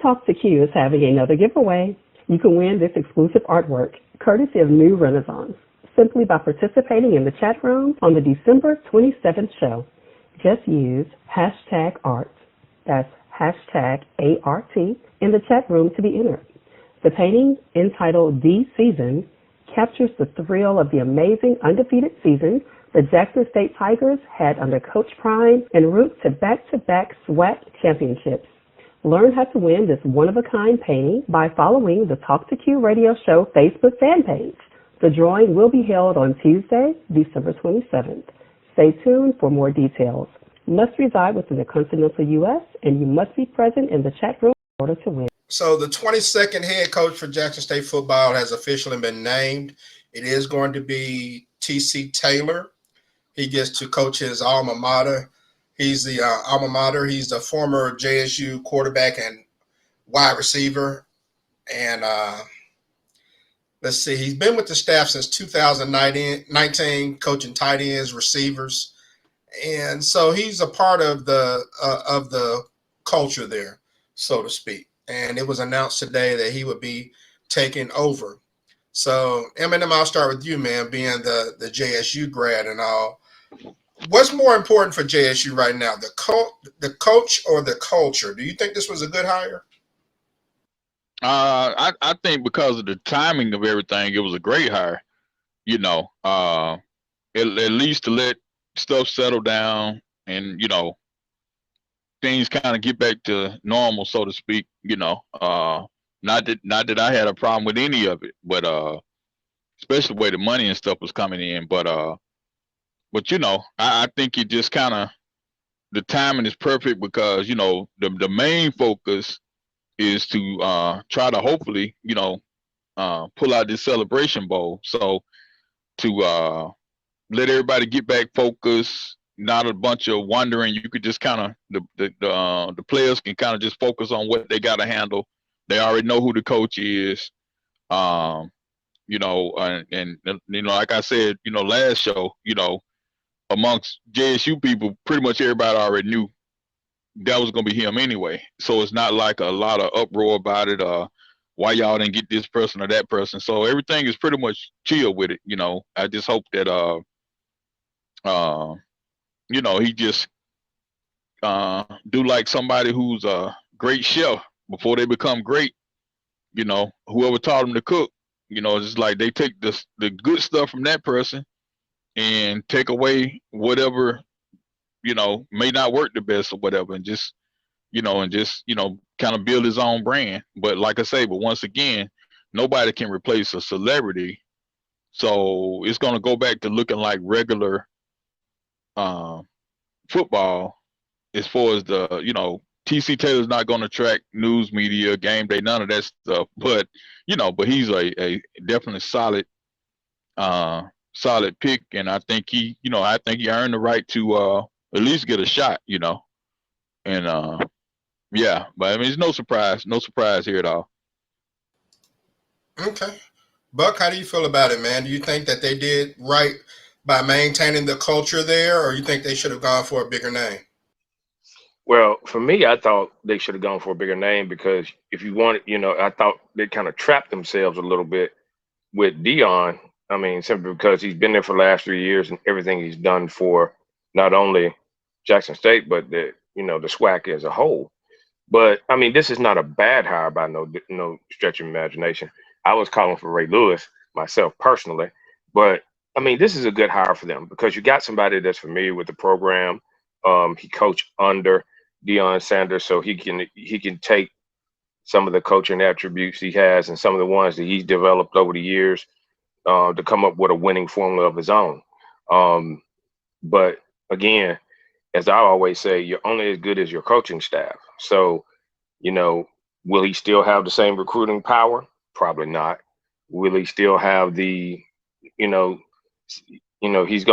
Talk to Q is having another giveaway. You can win this exclusive artwork, courtesy of New Renaissance, simply by participating in the chat room on the December 27th show. Just use hashtag art, that's hashtag ART, in the chat room to be entered. The painting, entitled The Season, captures the thrill of the amazing undefeated season the Jackson State Tigers had under Coach Prime en route to back-to-back SWAC championships. Learn how to win this one-of-a-kind painting by following the Talk to Q radio show Facebook fan page. The drawing will be held on Tuesday, December 27th. Stay tuned for more details. Must reside within the continental U.S., and you must be present in the chat room in order to win. So the 22nd head coach for Jackson State football has officially been named. It is going to be T.C. Taylor. He gets to coach his alma mater. He's the alma mater. He's the former JSU quarterback and wide receiver. And let's see, he's been with the staff since 2019, coaching tight ends, receivers. And so he's a part of the culture there, so to speak. And it was announced today that he would be taking over. So, Eminem, I'll start with you, man, being the JSU grad and all. What's more important for JSU right now, the coach or the culture? Do you think this was a good hire? I think because of the timing of everything, it was a great hire. You know, at least to let stuff settle down and, you know, things kind of get back to normal, so to speak. You know, not that I had a problem with any of it, but especially the way the money and stuff was coming in. But you know, I think it just kind of, the timing is perfect because, you know, the main focus is to try to hopefully, you know, pull out this Celebration Bowl. So to let everybody get back focused, not a bunch of wondering. You could just kind of, the players can kind of just focus on what they got to handle. They already know who the coach is. You know, and you know, like I said, you know, last show, you know, amongst JSU people, pretty much everybody already knew that was gonna be him anyway. So it's not like a lot of uproar about it. Why y'all didn't get this person or that person? So everything is pretty much chill with it. You know, I just hope that you know, he just do like somebody who's a great chef before they become great. You know, whoever taught them to cook, you know, it's like they take the good stuff from that person and take away whatever, you know, may not work the best or whatever, and just, you know, kind of build his own brand. But like I say, but once again, nobody can replace a celebrity. So it's going to go back to looking like regular football as far as the, you know, TC Taylor's not going to attract news media, game day, none of that stuff. But, you know, but he's a definitely solid pick. And I think he earned the right to at least get a shot, you know. And yeah, but I mean, it's no surprise here at all. Okay. Buck, how do you feel about it, man? Do you think that they did right by maintaining the culture there, or you think they should have gone for a bigger name? Well, for me, I thought they should have gone for a bigger name because if you wanted, you know, I thought they kind of trapped themselves a little bit with Deion. I mean, simply because he's been there for the last 3 years and everything he's done for not only Jackson State, but the SWAC as a whole. But I mean, this is not a bad hire by no stretch of imagination. I was calling for Ray Lewis myself personally, but I mean, this is a good hire for them because you got somebody that's familiar with the program. He coached under Deion Sanders, so he can take some of the coaching attributes he has and some of the ones that he's developed over the years to come up with a winning formula of his own. But again, as I always say, you're only as good as your coaching staff. So, you know, will he still have the same recruiting power? Probably not. Will he still have the, he's going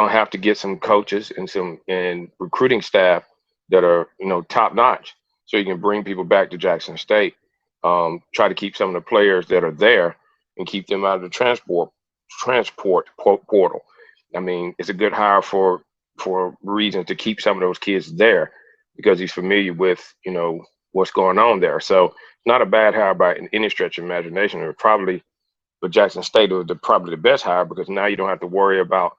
to have to get some coaches and recruiting staff that are, top notch, so he can bring people back to Jackson State. Try to keep some of the players that are there and keep them out of the transport portal. I mean, it's a good hire for reasons to keep some of those kids there because he's familiar with, what's going on there. So not a bad hire by any stretch of imagination. Or probably for Jackson State, it was probably the best hire because now you don't have to worry about.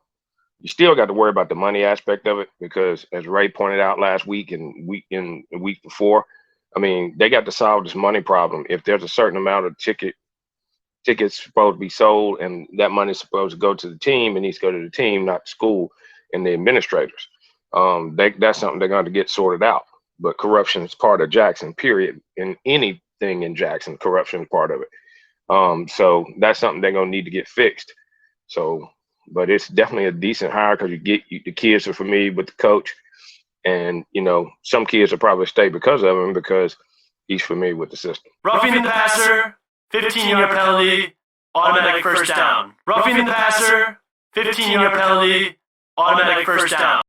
You still got to worry about the money aspect of it because, as Ray pointed out last week and the week before, I mean, they got to solve this money problem. If there's a certain amount of tickets supposed to be sold and that money is supposed to go to the team, it needs to go to the team, not the school and the administrators. That's something they're going to get sorted out. But corruption is part of Jackson, period. In anything in Jackson, corruption is part of it. So that's something they're going to need to get fixed. So, but it's definitely a decent hire because the kids are familiar with the coach. And, you know, some kids will probably stay because of him because he's familiar with the system. Roughing the passer, 15-yard penalty, automatic first down. Roughing the passer, 15-yard penalty, automatic first down.